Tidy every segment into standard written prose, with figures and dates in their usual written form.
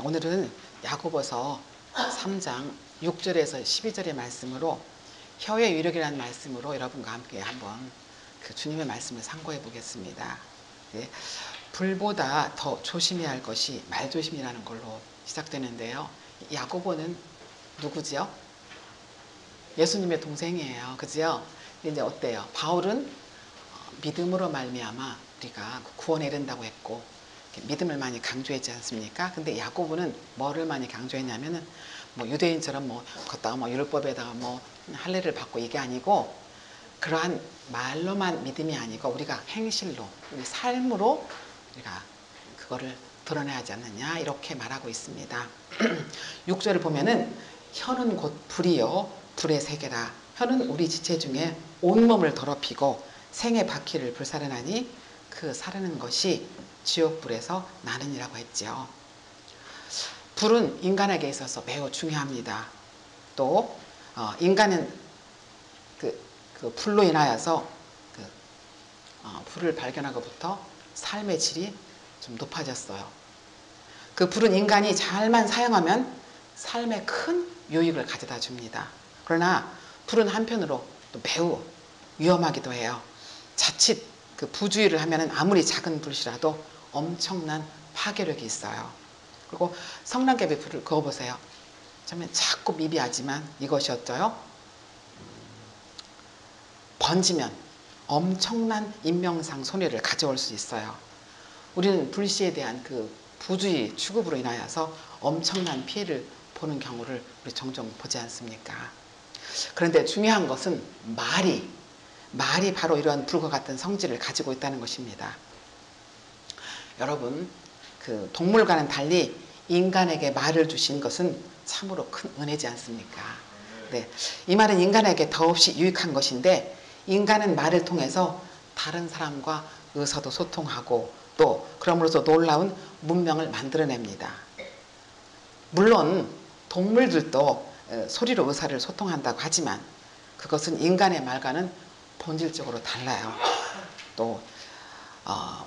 오늘은 야고보서 3장 6절에서 12절의 말씀으로 혀의 위력이라는 말씀으로 여러분과 함께 한번 그 주님의 말씀을 상고해 보겠습니다. 네, 불보다 더 조심해야 할 것이 말조심이라는 걸로 시작되는데요. 야고보는 누구지요? 예수님의 동생이에요. 그죠? 이제 어때요? 바울은 믿음으로 말미암아 우리가 구원에 이른다고 했고 믿음을 많이 강조했지 않습니까? 근데 야고보는 뭐를 많이 강조했냐면은 뭐 유대인처럼 걷다가 율법에다가 할례를 받고 이게 아니고 그러한 말로만 믿음이 아니고 우리가 행실로 우리 삶으로 우리가 그거를 드러내야 하지 않느냐 이렇게 말하고 있습니다. 6절을 보면은 혀는 곧 불이요 불의 세계라. 혀는 우리 지체 중에 온몸을 더럽히고 생의 바퀴를 불사르나니 그 사르는 것이 지옥불에서 나느니라고 했죠. 불은 인간에게 있어서 매우 중요합니다. 또 인간은 그 불로 인하여서 불을 발견하고부터 삶의 질이 좀 높아졌어요. 그 불은 인간이 잘만 사용하면 삶에 큰 유익을 가져다 줍니다. 그러나 불은 한편으로 또 매우 위험하기도 해요. 자칫 그 부주의를 하면 아무리 작은 불씨라도 엄청난 파괴력이 있어요. 그리고 성랑개비 불을 그어보세요. 처음엔 자꾸 미비하지만 이것이 어쩌요? 번지면 엄청난 인명상 손해를 가져올 수 있어요. 우리는 불씨에 대한 그 부주의 취급으로 인하여서 엄청난 피해를 보는 경우를 우리 종종 보지 않습니까? 그런데 중요한 것은 말이 바로 이러한 불과 같은 성질을 가지고 있다는 것입니다. 여러분, 그 동물과는 달리 인간에게 말을 주신 것은 참으로 큰 은혜지 않습니까? 네, 이 말은 인간에게 더없이 유익한 것인데 인간은 말을 통해서 다른 사람과 의사도 소통하고 또 그럼으로써 놀라운 문명을 만들어냅니다. 물론 동물들도 소리로 의사를 소통한다고 하지만 그것은 인간의 말과는 본질적으로 달라요. 또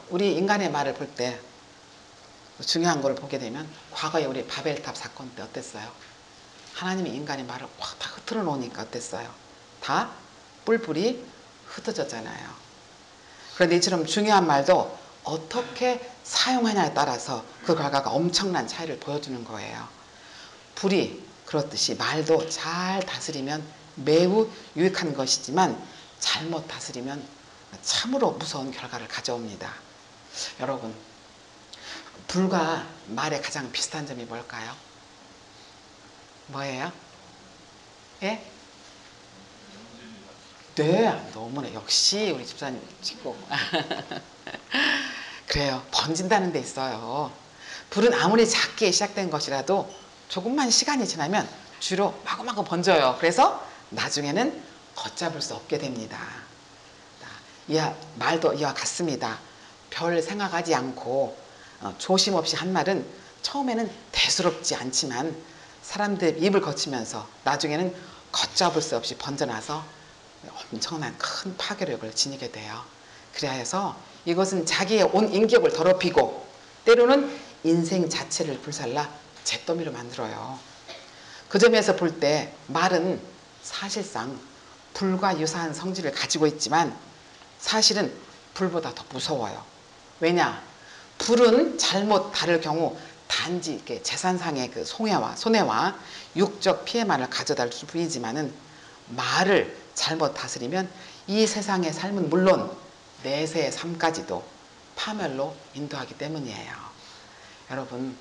우리 인간의 말을 볼 때 중요한 걸 보게 되면 과거에 우리 바벨탑 사건 때 어땠어요? 하나님이 인간의 말을 확 다 흩어져 놓으니까 어땠어요? 다 뿔뿔이 흩어졌잖아요. 그런데 이처럼 중요한 말도 어떻게 사용하냐에 따라서 그 결과가 엄청난 차이를 보여주는 거예요. 불이 그렇듯이 말도 잘 다스리면 매우 유익한 것이지만 잘못 다스리면 참으로 무서운 결과를 가져옵니다. 여러분, 불과 말의 가장 비슷한 점이 뭘까요? 뭐예요? 예? 네, 너무나 역시 우리 집사님 친구. 그래요. 번진다는 데 있어요. 불은 아무리 작게 시작된 것이라도 조금만 시간이 지나면 주로 마구마구 번져요. 그래서 나중에는 걷잡을 수 없게 됩니다. 말도 이와 같습니다. 별 생각하지 않고 조심 없이 한 말은 처음에는 대수롭지 않지만 사람들 입을 거치면서 나중에는 걷잡을 수 없이 번져나서 엄청난 큰 파괴력을 지니게 돼요. 그래서 이것은 자기의 온 인격을 더럽히고 때로는 인생 자체를 불살라 잿더미로 만들어요. 그 점에서 볼 때 말은 사실상 불과 유사한 성질을 가지고 있지만 사실은 불보다 더 무서워요. 왜냐? 불은 잘못 다룰 경우 단지 이렇게 재산상의 그 손해와 육적 피해만을 가져다 줄 뿐이지만은 말을 잘못 다스리면 이 세상의 삶은 물론 내세의 삶까지도 파멸로 인도하기 때문이에요. 여러분,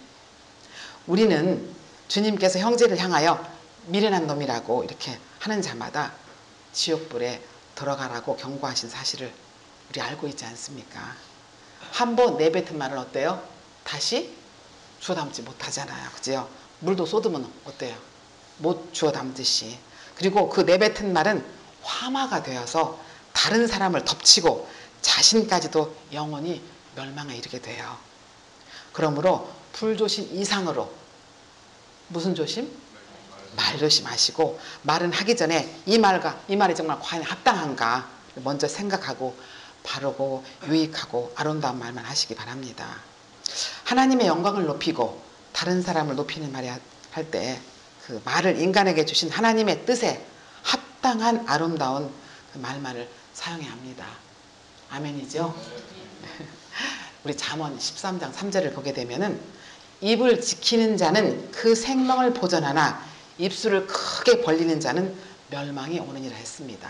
우리는 주님께서 형제를 향하여 미련한 놈이라고 이렇게 하는 자마다 지옥불에 들어가라고 경고하신 사실을 우리 알고 있지 않습니까? 한 번 내뱉은 말을 어때요? 다시 주워 담지 못하잖아요. 그죠? 물도 쏟으면 어때요? 못 주워 담듯이. 그리고 그 내뱉은 말은 화마가 되어서 다른 사람을 덮치고 자신까지도 영원히 멸망에 이르게 돼요. 그러므로 불조심 이상으로 무슨 조심? 말 조심하시고 말은 하기 전에 이 말이 정말 과연 합당한가 먼저 생각하고 바르고 유익하고 아름다운 말만 하시기 바랍니다. 하나님의 영광을 높이고 다른 사람을 높이는 말이 할 때 그 말을 인간에게 주신 하나님의 뜻에 합당한 아름다운 그 말만을 사용해야 합니다. 아멘이죠? 우리 잠언 13장 3절을 보게 되면은 입을 지키는 자는 그 생명을 보전하나 입술을 크게 벌리는 자는 멸망이 오느니라 했습니다.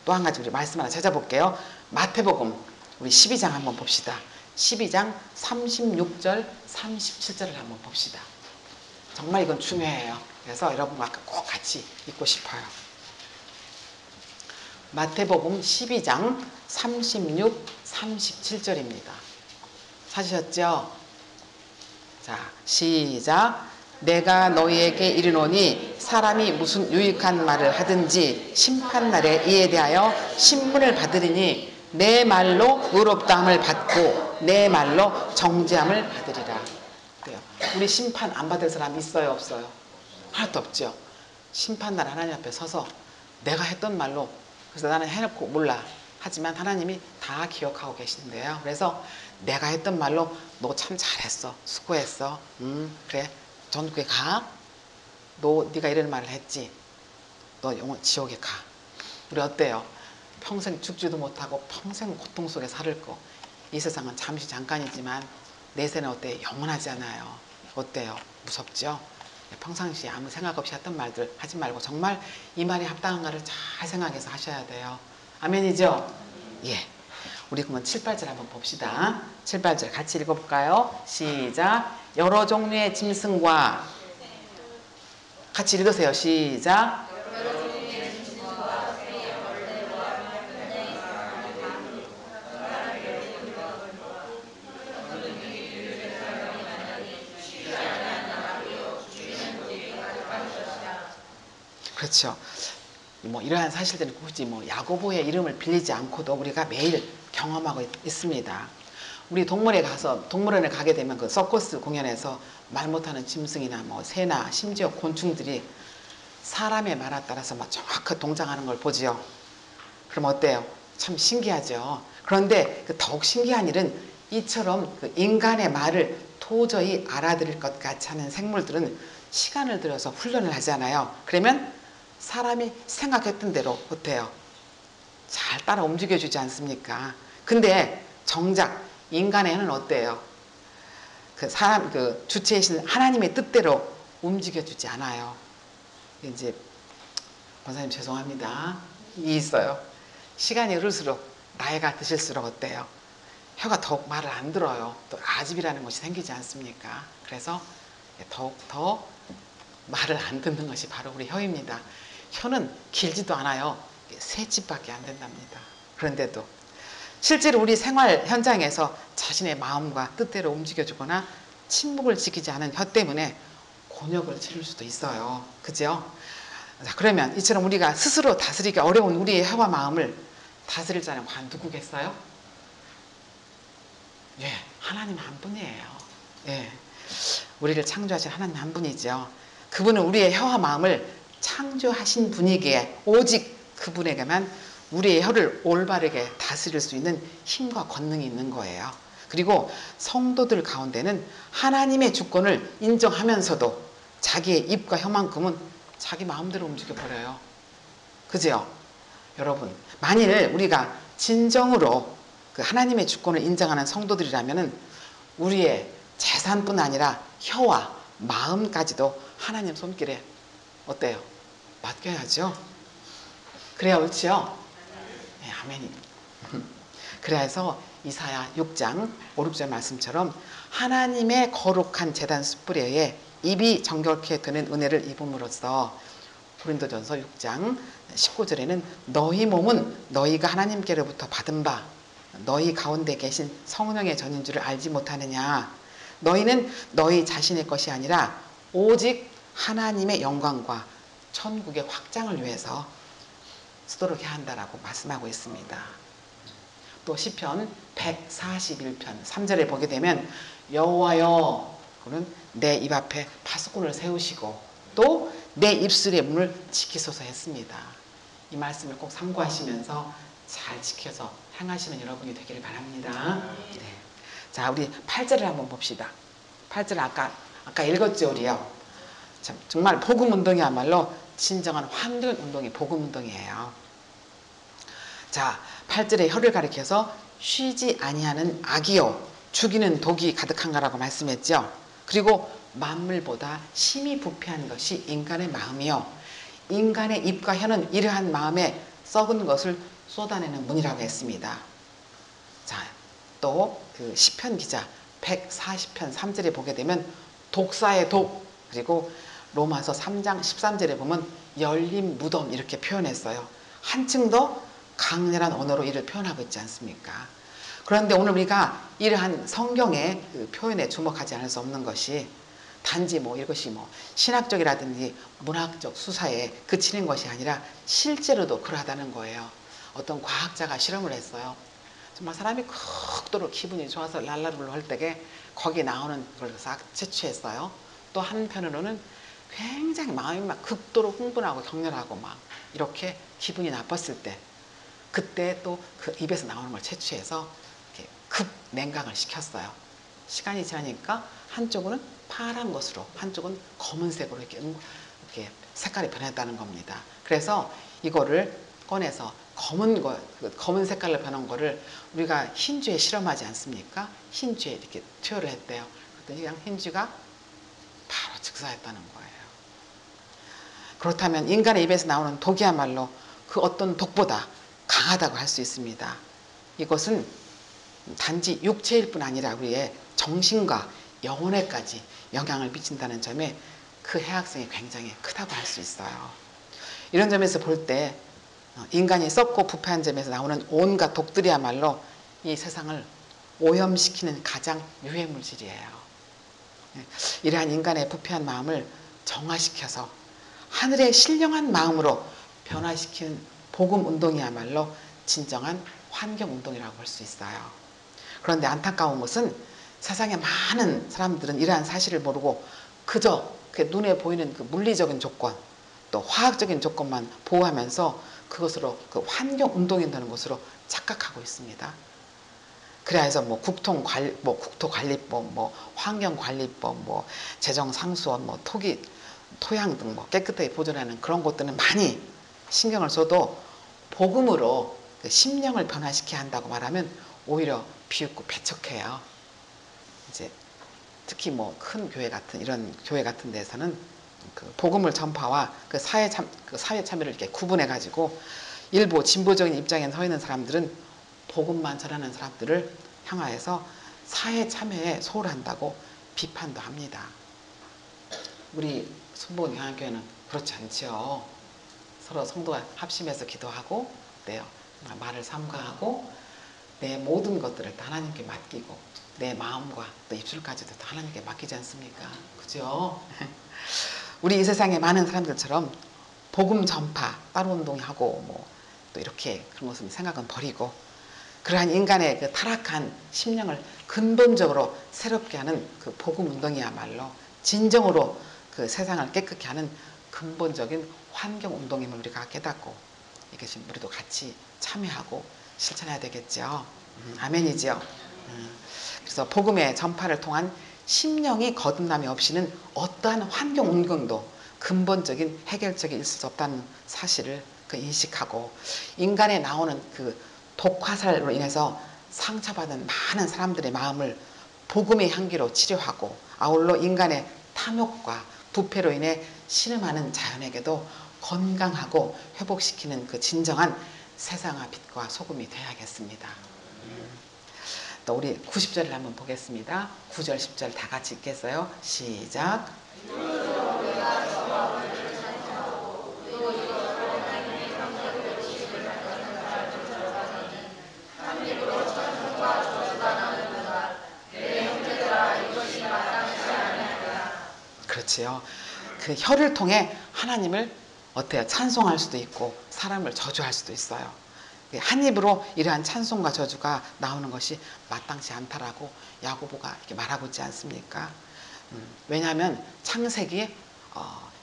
또 한 가지 우리 말씀 하나 찾아볼게요. 마태복음 우리 12장 한번 봅시다. 12장 36절 37절을 한번 봅시다. 정말 이건 중요해요. 그래서 여러분과 꼭 같이 읽고 싶어요. 마태복음 12장 36, 37절입니다. 찾으셨죠? 자, 시작. 내가 너희에게 이르노니 사람이 무슨 유익한 말을 하든지 심판날에 이에 대하여 신문을 받으리니 내 말로 의롭다함을 받고 내 말로 정죄함을 받으리라. 그래요. 우리 심판 안 받을 사람 있어요, 없어요? 하나도 없죠. 심판날 하나님 앞에 서서 내가 했던 말로, 그래서 나는 해놓고 몰라 하지만 하나님이 다 기억하고 계신데요. 그래서 내가 했던 말로 너 참 잘했어, 수고했어, 그래 전국에 가. 네가 이런 말을 했지, 너 영원 지옥에 가. 우리 어때요? 평생 죽지도 못하고 평생 고통 속에 살을 거. 이 세상은 잠시 잠깐이지만 내세는 어때요? 영원하지 않아요. 어때요? 무섭죠? 평상시에 아무 생각 없이 했던 말들 하지 말고 정말 이 말이 합당한가를 잘 생각해서 하셔야 돼요. 아멘이죠? 예. 우리 그러면 7, 8절 한번 봅시다. 7, 8절 같이 읽어볼까요? 시작. 여러 종류의 짐승과 같이 읽으세요. 시작. 그렇죠. 뭐 이러한 사실들은 굳이 뭐 야고보의 이름을 빌리지 않고도 우리가 매일 경험하고 있습니다. 우리 동물원에 가게 되면 그 서커스 공연에서 말 못하는 짐승이나 뭐 새나 심지어 곤충들이 사람의 말에 따라서 막 정확하게 동작하는 걸 보지요. 그럼 어때요? 참 신기하죠. 그런데 그 더욱 신기한 일은 이처럼 그 인간의 말을 도저히 알아들을 것 같지 않은 생물들은 시간을 들여서 훈련을 하잖아요. 그러면 사람이 생각했던 대로 어때요? 잘 따라 움직여주지 않습니까? 근데 정작 인간의 혀는 어때요? 그 주체이신 하나님의 뜻대로 움직여주지 않아요. 이제 권사님 죄송합니다. 있어요. 시간이 흐를수록 나이가 드실수록 어때요? 혀가 더욱 말을 안 들어요. 또 아집이라는 것이 생기지 않습니까? 그래서 더욱 더 말을 안 듣는 것이 바로 우리 혀입니다. 혀는 길지도 않아요. 세 집밖에 안 된답니다. 그런데도 실제로 우리 생활 현장에서 자신의 마음과 뜻대로 움직여주거나 침묵을 지키지 않은 혀 때문에 곤욕을 치를 수도 있어요. 그죠? 자, 그러면 이처럼 우리가 스스로 다스리기 어려운 우리의 혀와 마음을 다스릴 자는 과연 누구겠어요? 예, 하나님 한 분이에요. 예, 우리를 창조하신 하나님 한 분이죠. 그분은 우리의 혀와 마음을 창조하신 분이기에 오직 그분에게만 우리의 혀를 올바르게 다스릴 수 있는 힘과 권능이 있는 거예요. 그리고 성도들 가운데는 하나님의 주권을 인정하면서도 자기의 입과 혀만큼은 자기 마음대로 움직여버려요. 그죠? 여러분, 만일 우리가 진정으로 그 하나님의 주권을 인정하는 성도들이라면 우리의 재산뿐 아니라 혀와 마음까지도 하나님 손길에 어때요? 맡겨야죠. 그래야 옳지요? 네, 아멘. 그래서 이사야 6장 5, 6절 말씀처럼 하나님의 거룩한 제단 숯불에 입이 정결케 되는 은혜를 입음으로써 고린도전서 6장 19절에는 너희 몸은 너희가 하나님께로부터 받은 바 너희 가운데 계신 성령의 전인 줄을 알지 못하느냐. 너희는 너희 자신의 것이 아니라 오직 하나님의 영광과 천국의 확장을 위해서 쓰도록 해야 한다라고 말씀하고 있습니다. 또 시편 141편 3절에 보게 되면 여호와여 그는 내 입 앞에 파수꾼을 세우시고 또 내 입술의 문을 지키소서 했습니다. 이 말씀을 꼭 참고하시면서 잘 지켜서 행하시는 여러분이 되기를 바랍니다. 네. 자, 우리 8절을 한번 봅시다. 8절 아까 아까 읽었죠, 우리요. 참, 정말 복음운동이야말로 진정한 환경운동이 복음운동이에요. 자, 8절에 혀를 가리켜서 쉬지 아니하는 악이요 죽이는 독이 가득한가라고 말씀했죠. 그리고 만물보다 심히 부패한 것이 인간의 마음이요 인간의 입과 혀는 이러한 마음에 썩은 것을 쏟아내는 문이라고 했습니다. 자, 또 그 시편 기자 140편 3절에 보게 되면 독사의 독, 그리고 로마서 3장 13절에 보면 열린 무덤 이렇게 표현했어요. 한층 더 강렬한 언어로 이를 표현하고 있지 않습니까? 그런데 오늘 우리가 이러한 성경의 그 표현에 주목하지 않을 수 없는 것이 단지 뭐 이것이 뭐 신학적이라든지 문학적 수사에 그치는 것이 아니라 실제로도 그러하다는 거예요. 어떤 과학자가 실험을 했어요. 정말 사람이 극도로 기분이 좋아서 랄라룰루 할 때에 거기에 나오는 걸 싹 채취했어요. 또 한편으로는 굉장히 마음이 막 극도로 흥분하고 격렬하고 막 이렇게 기분이 나빴을 때 그때 또 그 입에서 나오는 걸 채취해서 이렇게 급 냉각을 시켰어요. 시간이 지나니까 한쪽은 파란 것으로 한쪽은 검은색으로 이렇게 색깔이 변했다는 겁니다. 그래서 이거를 꺼내서 검은 색깔로 변한 거를 우리가 흰쥐에 실험하지 않습니까? 흰쥐에 이렇게 투여를 했대요. 그랬더니 그냥 흰쥐가 바로 즉사했다는 거예요. 그렇다면 인간의 입에서 나오는 독이야말로 그 어떤 독보다 강하다고 할 수 있습니다. 이것은 단지 육체일 뿐 아니라 우리의 정신과 영혼에까지 영향을 미친다는 점에 그 해악성이 굉장히 크다고 할 수 있어요. 이런 점에서 볼 때 인간이 썩고 부패한 점에서 나오는 온갖 독들이야말로 이 세상을 오염시키는 가장 유해 물질이에요. 이러한 인간의 부패한 마음을 정화시켜서 하늘의 신령한 마음으로 변화시키는 복음 운동이야말로 진정한 환경 운동이라고 볼 수 있어요. 그런데 안타까운 것은 세상에 많은 사람들은 이러한 사실을 모르고 그저 그 눈에 보이는 그 물리적인 조건 또 화학적인 조건만 보호하면서 그것으로 그 환경 운동이라는 것으로 착각하고 있습니다. 그래서 뭐 국토관리법, 뭐 환경관리법, 뭐 재정상수원, 뭐 토양 등 뭐 깨끗하게 보존하는 그런 것들은 많이 신경을 써도 복음으로 그 심령을 변화시켜야 한다고 말하면 오히려 비웃고 배척해요. 이제 특히 뭐 큰 교회 같은 이런 교회 같은 데서는 그 복음을 전파와 그 사회 참여를 이렇게 구분해 가지고 일부 진보적인 입장에 서 있는 사람들은 복음만 전하는 사람들을 향하여서 사회 참여에 소홀한다고 비판도 합니다. 우리 순복음영향교회는 그렇지 않죠. 서로 성도가 합심해서 기도하고 내 말을 삼가하고 내 모든 것들을 다 하나님께 맡기고 내 마음과 또 입술까지도 다 하나님께 맡기지 않습니까? 그죠? 우리 이 세상에 많은 사람들처럼 복음 전파 따로 운동하고 뭐 또 이렇게 그런 것을 생각은 버리고 그러한 인간의 그 타락한 심령을 근본적으로 새롭게 하는 그 복음 운동이야말로 진정으로 그 세상을 깨끗게 하는 근본적인 환경 운동임을 우리가 깨닫고 이것이 우리도 같이 참여하고 실천해야 되겠죠. 아멘이죠. 그래서 복음의 전파를 통한 심령이 거듭남이 없이는 어떠한 환경 운동도 근본적인 해결책이 있을 수 없다는 사실을 그 인식하고 인간에 나오는 그 독화살로 인해서 상처받은 많은 사람들의 마음을 복음의 향기로 치료하고 아울러 인간의 탐욕과 부패로 인해 신음하는 자연에게도 건강하고 회복시키는 그 진정한 세상의 빛과 소금이 되어야겠습니다. 또 우리 90절을 한번 보겠습니다. 9절 10절 다 같이 읽겠어요. 시작. 그렇지요. 그 혀를 통해 하나님을 어때요? 찬송할 수도 있고 사람을 저주할 수도 있어요. 한 입으로 이러한 찬송과 저주가 나오는 것이 마땅치 않다라고 야고보가 이렇게 말하고 있지 않습니까? 왜냐하면 창세기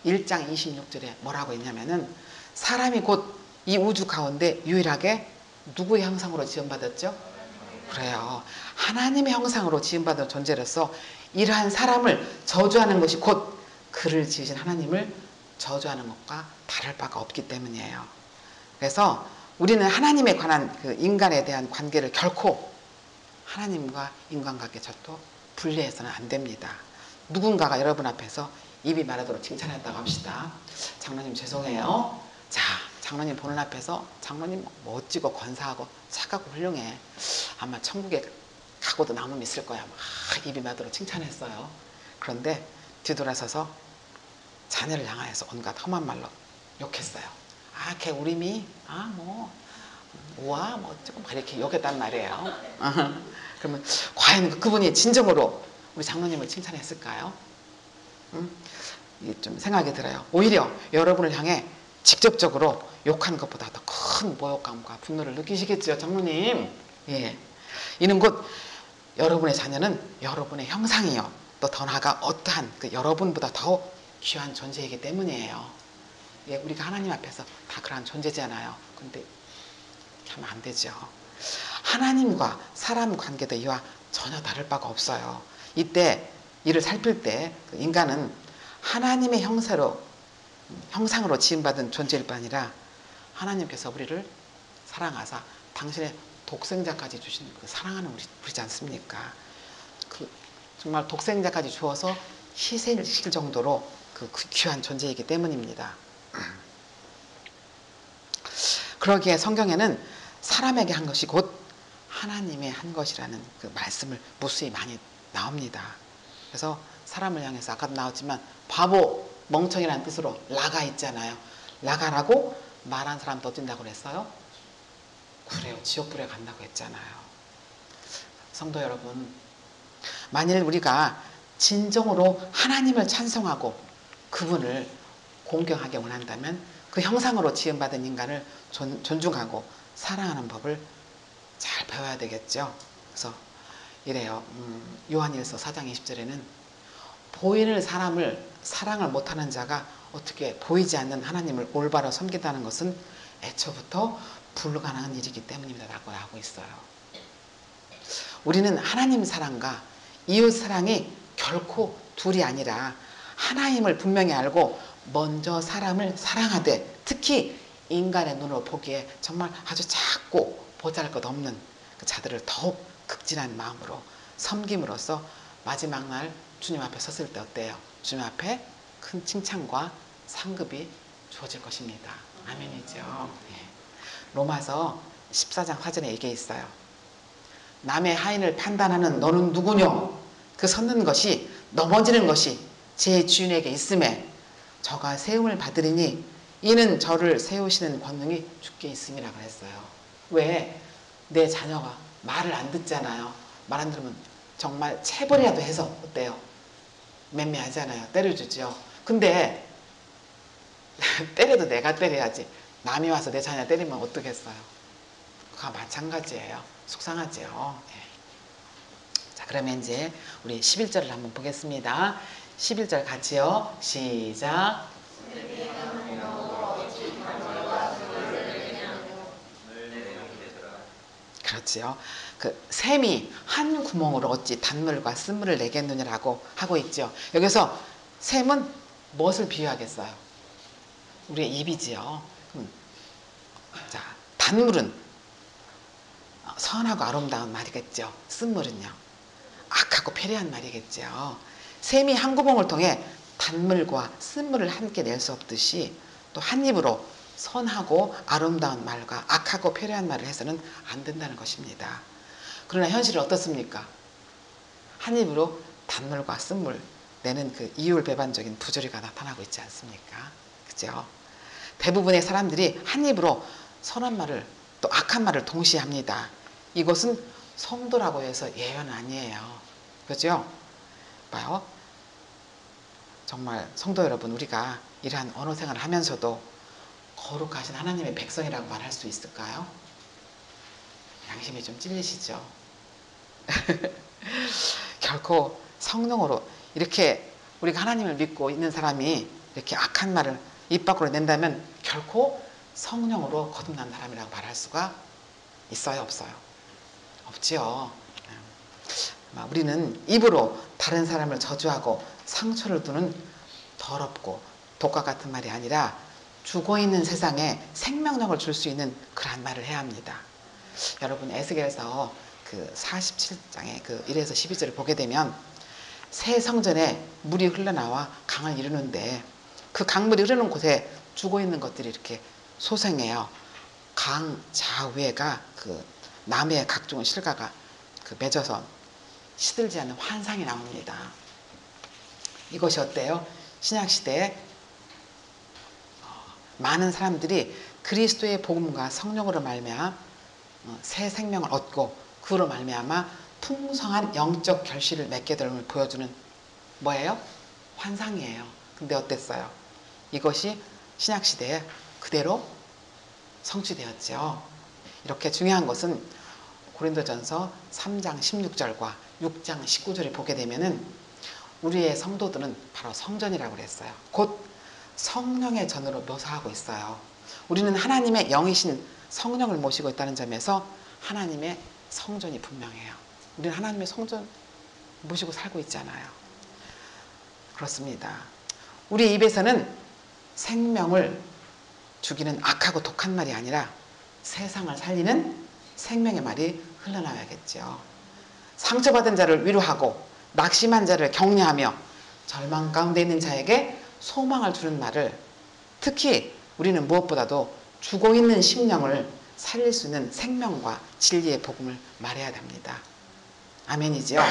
1장 26절에 뭐라고 했냐면은 사람이 곧 이 우주 가운데 유일하게 누구의 형상으로 지음받았죠? 그래요. 하나님의 형상으로 지음받은 존재로서 이러한 사람을 저주하는 것이 곧 그를 지으신 하나님을 저주하는 것과 다를 바가 없기 때문이에요. 그래서 우리는 하나님에 관한 그 인간에 대한 관계를 결코 하나님과 인간관계 저도 분리해서는 안 됩니다. 누군가가 여러분 앞에서 입이 마르도록 칭찬했다고 합시다. 장로님 죄송해요. 자, 장로님 보는 앞에서 장로님 멋지고 권사하고 착하고 훌륭해. 아마 천국에 가고도 남음 있을 거야. 막 입이 마르도록 칭찬했어요. 그런데 뒤돌아서서 자녀를 향하여서 온갖 험한 말로 욕했어요. 아, 걔 우리미, 아, 뭐, 우와, 뭐, 조금 이렇게 욕했단 말이에요. 그러면 과연 그분이 진정으로 우리 장로님을 칭찬했을까요? 이게 좀 생각이 들어요. 오히려 여러분을 향해 직접적으로 욕하는 것보다 더 큰 모욕감과 분노를 느끼시겠죠, 장로님. 예. 이는 곧 여러분의 자녀는 여러분의 형상이요. 또 더 나아가 어떠한 그 여러분보다 더 귀한 존재이기 때문이에요. 예, 우리가 하나님 앞에서 다 그러한 존재잖아요. 근데 이렇게 하면 안 되죠. 하나님과 사람 관계도 이와 전혀 다를 바가 없어요. 이때 이를 살필 때 인간은 하나님의 형상으로 지음받은 존재일 뿐 아니라 하나님께서 우리를 사랑하사 당신의 독생자까지 주신 그 사랑하는 우리지 않습니까? 그 정말 독생자까지 주어서 희생시킬 정도로 그 귀한 존재이기 때문입니다. 그러기에 성경에는 사람에게 한 것이 곧 하나님의 한 것이라는 그 말씀을 무수히 많이 나옵니다. 그래서 사람을 향해서 아까도 나왔지만 바보, 멍청이라는 뜻으로 라가 있잖아요. 라가라고 말한 사람도 어쩐다고 그랬어요? 그래요. 지옥불에 간다고 했잖아요. 성도 여러분, 만일 우리가 진정으로 하나님을 찬송하고 그분을 공경하게 원한다면 그 형상으로 지음받은 인간을 존중하고 사랑하는 법을 잘 배워야 되겠죠. 그래서 이래요. 요한일서 4장 20절에는 보이는 사람을 사랑을 못하는 자가 어떻게 보이지 않는 하나님을 올바로 섬긴다는 것은 애초부터 불가능한 일이기 때문입니다 라고 하고 있어요. 우리는 하나님 사랑과 이웃 사랑이 결코 둘이 아니라 하나임을 분명히 알고 먼저 사람을 사랑하되 특히 인간의 눈으로 보기에 정말 아주 작고 보잘것없는 그 자들을 더욱 극진한 마음으로 섬김으로써 마지막 날 주님 앞에 섰을 때 어때요? 주님 앞에 큰 칭찬과 상급이 주어질 것입니다. 아멘이죠. 네. 로마서 14장 4절에 이게 있어요. 남의 하인을 판단하는 너는 누구뇨? 그 섰는 것이 넘어지는 것이 제 주인에게 있음에 저가 세움을 받으리니 이는 저를 세우시는 권능이 주께 있음이라 그랬어요. 왜? 내 자녀가 말을 안 듣잖아요. 말 안 들으면 정말 체벌이라도 해서 어때요? 맴매하잖아요. 때려주죠. 근데 때려도 내가 때려야지 남이 와서 내 자녀 때리면 어떡겠어요? 그거 마찬가지예요. 속상하죠. 네. 자, 그러면 이제 우리 11절을 한번 보겠습니다. 11절 같이요. 시작. 그렇지요. 그 샘이 한 구멍으로 어찌 단물과 쓴물을 내겠느냐라고 하고 있죠. 여기서 샘은 무엇을 비유하겠어요? 우리의 입이지요. 자, 단물은 선하고 아름다운 말이겠죠. 쓴물은요, 악하고 패리한 말이겠죠. 샘이 한 구멍을 통해 단물과 쓴물을 함께 낼 수 없듯이 또 한 입으로 선하고 아름다운 말과 악하고 패리한 말을 해서는 안 된다는 것입니다. 그러나 현실은 어떻습니까? 한 입으로 단물과 쓴물 내는 그 이율배반적인 부조리가 나타나고 있지 않습니까? 그죠? 대부분의 사람들이 한 입으로 선한 말을 또 악한 말을 동시에 합니다. 이것은 성도라고 해서 예외는 아니에요. 그죠? 봐요. 정말 성도 여러분, 우리가 이러한 언어 생활을 하면서도 거룩하신 하나님의 백성이라고 말할 수 있을까요? 양심이 좀 찔리시죠? 결코 성령으로 이렇게 우리가 하나님을 믿고 있는 사람이 이렇게 악한 말을 입 밖으로 낸다면 결코 성령으로 거듭난 사람이라고 말할 수가 있어요, 없어요? 없지요. 우리는 입으로 다른 사람을 저주하고 상처를 두는 더럽고 독과 같은 말이 아니라 죽어있는 세상에 생명력을 줄 수 있는 그러한 말을 해야 합니다. 여러분 에스겔서 그 47장의 그 1에서 12절을 보게 되면 새 성전에 물이 흘러나와 강을 이루는데 그 강물이 흐르는 곳에 죽어있는 것들이 이렇게 소생해요. 강 좌우에가 그 나무의 각종 실과가 그 맺어서 시들지 않는 환상이 나옵니다. 이것이 어때요? 신약시대에 많은 사람들이 그리스도의 복음과 성령으로 말미암아 새 생명을 얻고 그로 말미암아 풍성한 영적 결실을 맺게 됨을 보여주는 뭐예요? 환상이에요. 근데 어땠어요? 이것이 신약시대에 그대로 성취되었죠. 이렇게 중요한 것은 고린도전서 3장 16절과 6장 19절을 보게 되면은 우리의 성도들은 바로 성전이라고 그랬어요. 곧 성령의 전으로 묘사하고 있어요. 우리는 하나님의 영이신 성령을 모시고 있다는 점에서 하나님의 성전이 분명해요. 우리는 하나님의 성전 모시고 살고 있잖아요. 그렇습니다. 우리 입에서는 생명을 죽이는 악하고 독한 말이 아니라 세상을 살리는 생명의 말이 흘러나와야겠죠. 상처받은 자를 위로하고 낙심한 자를 격려하며 절망 가운데 있는 자에게 소망을 주는 말을, 특히 우리는 무엇보다도 죽어있는 심령을 살릴 수 있는 생명과 진리의 복음을 말해야 됩니다. 아멘이죠.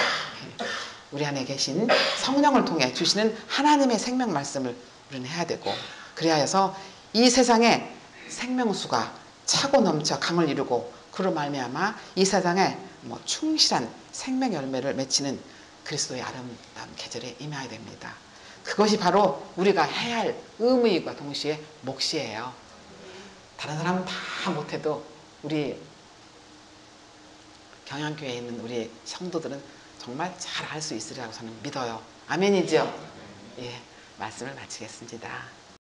우리 안에 계신 성령을 통해 주시는 하나님의 생명 말씀을 우리는 해야 되고, 그래야 해서 이 세상에 생명수가 차고 넘쳐 강을 이루고 그로 말미암아 이 세상에 충실한 생명 열매를 맺히는 그리스도의 아름다운 계절에 임해야 됩니다. 그것이 바로 우리가 해야 할 의무이과 동시에 몫이에요. 다른 사람은 다 못해도 우리 경양교회에 있는 우리 성도들은 정말 잘 할 수 있으리라고 저는 믿어요. 아멘이죠? 예, 말씀을 마치겠습니다.